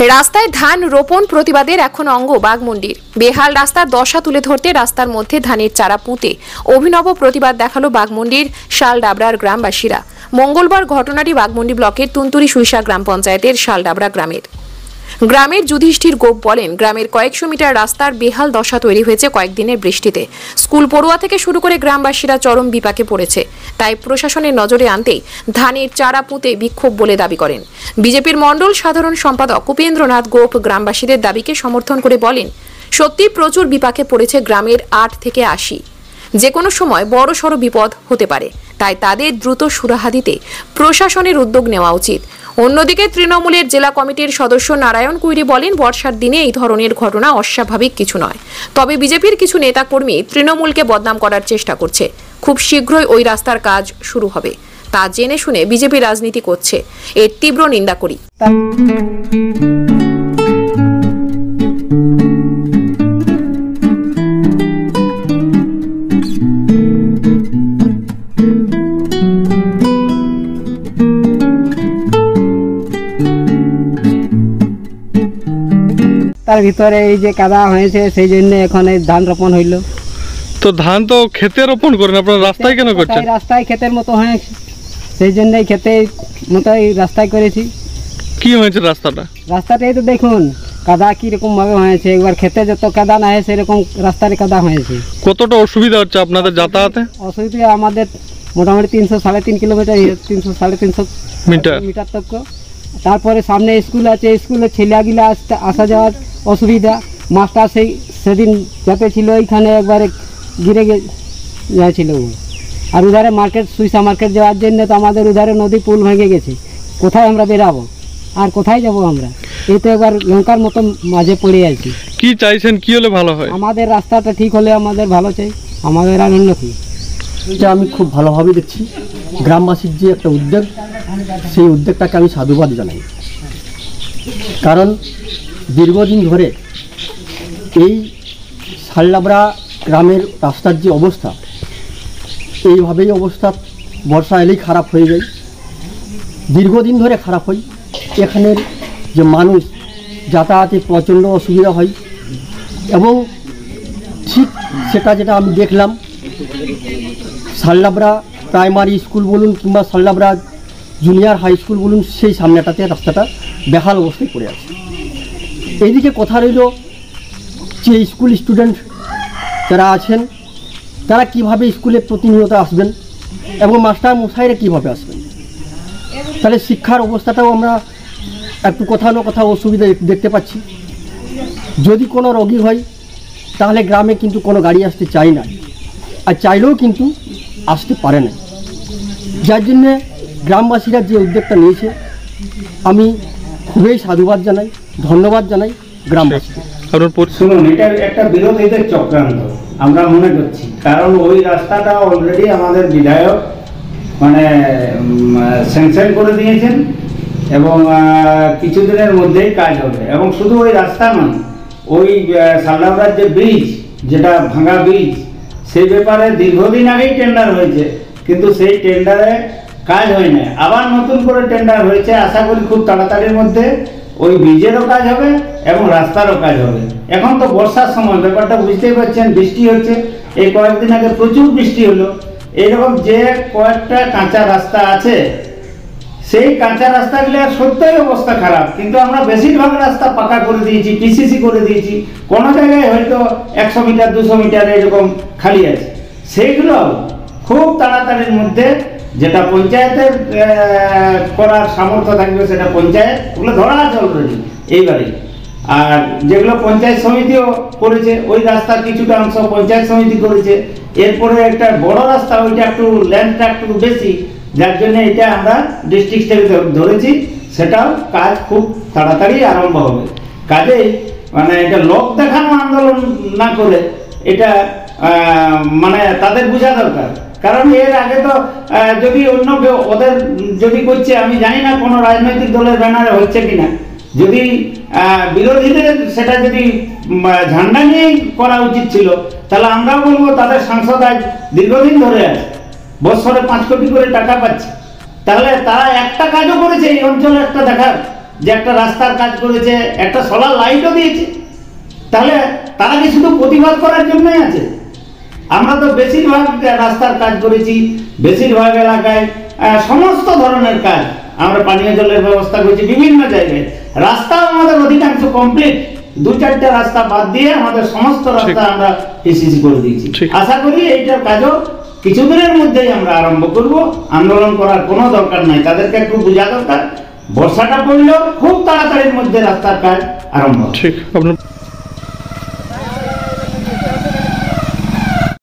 রাস্তায় ধান রোপণ প্রতিবাদের এখন অঙ্গ বাঘমুন্ডির। বেহাল রাস্তার দশা তুলে ধরতে রাস্তার মধ্যে ধানের চারা পুঁতে অভিনব প্রতিবাদ দেখালো বাঘমুন্ডির শালডাবরার গ্রামবাসীরা। মঙ্গলবার ঘটনাটি বাঘমুন্ডি ব্লকের তুনতুরি সুইসা গ্রাম পঞ্চায়েতের শালডাবরা গ্রামের যুধিষ্ঠির গোপ বলেন, গ্রামের কয়েকশো মিটার রাস্তার বেহাল দশা তৈরি হয়েছে কয়েকদিনের বৃষ্টিতে। স্কুল পড়ুয়া থেকে শুরু করে গ্রামবাসীরা চরম বিপাকে পড়েছে। তাই প্রশাসনের নজরে আনতেই ধানের চারা পুঁতে বিক্ষোভ বলে দাবি করেন। বিজেপির মণ্ডল সাধারণ সম্পাদক উপেন্দ্রনাথ গোপ গ্রামবাসীদের দাবিকে সমর্থন করে বলেন, সত্যি প্রচুর বিপাকে পড়েছে গ্রামের 8 থেকে 80। যে কোনো সময় বড় সড় বিপদ হতে পারে, তাই তাদের দ্রুত সুরাহা দিতে প্রশাসনের উদ্যোগ নেওয়া উচিত। অন্যদিকে তৃণমূলের জেলা কমিটির সদস্য নারায়ণ কুইরি বলেন, বর্ষার দিনে এই ধরনের ঘটনা অস্বাভাবিক কিছু নয়, তবে বিজেপির কিছু নেতাকর্মী তৃণমূলকে বদনাম করার চেষ্টা করছে। খুব শীঘ্রই ওই রাস্তার কাজ শুরু হবে, তা জেনে শুনে বিজেপি রাজনীতি করছে, এর তীব্র নিন্দা করি। তার ভিতরে এই যে কাদা হয়েছে, সেই জন্য এখন এই ধান রোপণ হইল। তো ধান তো খেতে রোপণ করেন, আপনারা রাস্তায় কেন করছেন? রাস্তায় ক্ষেতের মতো হয়েছে, সেই জন্যই খেতে মতো রাস্তায় করেছি। কি হয়েছে রাস্তাটা? রাস্তাটা এই তো দেখুন কাদা কিরকম ভাবে হয়েছে। একবার খেতে যত কাদা না হয় সেরকম রাস্তার কাদা হয়েছে। কতটা অসুবিধা হচ্ছে আপনাদের যাতায়াতে? অসুবিধা আমাদের মোটামুটি 300-3.5 কিলোমিটার, 300-350 মিটার তক। তারপরে সামনে স্কুল আছে, স্কুলে ছেলেগুলা আসা যাওয়ার অসুবিধা। মাস্টার সেদিন যাতে ছিল ওইখানে একবারে গিরে গিয়েছিল। আর উধারে মার্কেট, সুইসা মার্কেট যাওয়ার জন্য তো আমাদের উধারে নদী পুল ভেঙে গেছে। কোথায় আমরা বেরাবো আর কোথায় যাব আমরা? এই তো একবার লঙ্কার মতো মাঝে পড়ে আছি। কি চাইছেন, কি হলে ভালো হয়? আমাদের রাস্তাটা ঠিক হলে আমাদের ভালো চাই, আমাদের আর অন্য কি। এটা আমি খুব ভালোভাবে দেখছি। গ্রামবাসীর যে একটা উদ্যোগ, সেই উদ্যোগটাকে আমি সাধুবাদ জানাই। কারণ দীর্ঘদিন ধরে এই শালডাবরা গ্রামের রাস্তার যে অবস্থা, এইভাবেই অবস্থা বর্ষা এলেই খারাপ হয়ে যায়, দীর্ঘদিন ধরে খারাপ হয়। এখানের যে মানুষ যাতায়াতে প্রচণ্ড অসুবিধা হয়। এবং ঠিক সেটা যেটা আমি দেখলাম, শালডাবরা প্রাইমারি স্কুল বলুন কিংবা শালডাবরা জুনিয়র হাই স্কুল বলুন, সেই সামনেটাতে রাস্তাটা বেহাল অবস্থায় পড়ে আছে। এইদিকে কথা রইল যে স্কুল স্টুডেন্ট যারা আছেন তারা কিভাবে স্কুলে প্রতিনিয়ত আসবেন এবং মাস্টার মশাইরা কীভাবে আসবেন। তাহলে শিক্ষার অবস্থাটাও আমরা একটু কোথাও না কোথাও অসুবিধা দেখতে পাচ্ছি। যদি কোনো রোগী হয় তাহলে গ্রামে কিন্তু কোনো গাড়ি আসতে চায় না, আর চাইলেও কিন্তু আসতে পারে না। যার জন্যে গ্রামবাসীরা যে উদ্যোগটা নিয়েছে আমি খুবই সাধুবাদ জানাই, ধন্যবাদ জানাই গ্রামবাসীকে। শুনুন, এটা একটা বিরোধীদের চক্রান্ত আমরা মনে করছি। কারণ ওই রাস্তাটা অলরেডি আমাদের বিধায়ক স্যাংশন করে দিয়েছেন এবং কিছুদিনের মধ্যেই কাজ হবে। এবং শুধু ওই রাস্তা নয়, ওই শালডাবরার যে ব্রিজ, যেটা ভাঙা ব্রিজ, সেই ব্যাপারে দীর্ঘদিন আগেই টেন্ডার হয়েছে, কিন্তু সেই টেন্ডারে কাজ হয় না। আবার নতুন করে টেন্ডার হয়েছে। আশা করি খুব তাড়াতাড়ির মধ্যে ওই ব্রিজেরও কাজ হবে এবং রাস্তারও কাজ হবে। এখন তো বর্ষার সময়, ব্যাপারটা বুঝতেই পারছেন, বৃষ্টি হচ্ছে। এই কয়েকদিন আগে প্রচুর বৃষ্টি হলো। এইরকম যে কয়েকটা কাঁচা রাস্তা আছে, সেই কাঁচা রাস্তাগুলোর সত্যই অবস্থা খারাপ, কিন্তু আমরা বেশিরভাগ রাস্তা পাকা করে দিয়েছি, পিসিসি করে দিয়েছি। কোনো জায়গায় হয়তো 100 মিটার 200 মিটার এরকম খালি আছে। সেইগুলো খুব তাড়াতাড়ির মধ্যে, যেটা পঞ্চায়েতের করার সামর্থ্য থাকবে সেটা পঞ্চায়েত, ওগুলো ধরা আছে অলরেডি এইবারে। আর যেগুলো পঞ্চায়েত সমিতিও করেছে, ওই রাস্তার কিছুটা অংশ পঞ্চায়েত সমিতি করেছে। এরপরে একটা বড় রাস্তা, ওইটা একটু ল্যান্ডটা একটু বেশি, যার জন্য এটা আমরা ডিস্ট্রিক্ট থেকে ধরেছি। সেটাও কাজ খুব তাড়াতাড়ি আরম্ভ হবে। কাজেই এটা লোক দেখানো আন্দোলন না করে এটা তাদের বোঝা দরকার। কারণ এর আগে তো যদি অন্য কেউ ওদের যদি করছে, আমি জানি না কোনো রাজনৈতিক দলের ব্যানারে হচ্ছে কিনা, যদি বিরোধীদের সেটা যদি ঝান্ডা নিয়েই করা উচিত ছিল, তাহলে আমরাও বলবো তাদের সাংসদ আজ দীর্ঘদিন ধরে আছে, বছরে 5 কোটি করে টাকা পাচ্ছে। তাহলে তারা একটা কাজও করেছে এই অঞ্চলে একটা দেখার যে একটা রাস্তার কাজ করেছে, একটা সোলার লাইটও দিয়েছে, তাহলে তারা কি শুধু প্রতিবাদ করার জন্যই আছে? আমরা তো বেশিরভাগ রাস্তার কাজ করেছি, বেশিরভাগ এলাকায় সমস্ত ধরনের কাজ, আমরা পানীয় জলের ব্যবস্থা করেছি বিভিন্ন জায়গায়, রাস্তাও আমাদের অধিকাংশ কমপ্লিট, 2-4টা রাস্তা বাদ দিয়ে আমাদের সমস্ত রাস্তা আমরা পিসিসি করে দিয়েছি। আশা করি এইটার কাজও কিছুদিনের মধ্যেই আমরা আরম্ভ করব। আন্দোলন করার কোনো দরকার নাই, তাদেরকে একটু বোঝা দরকার, বর্ষাটা পড়লেও খুব তাড়াতাড়ির মধ্যে রাস্তার কাজ আরম্ভ। ঠিক আপনার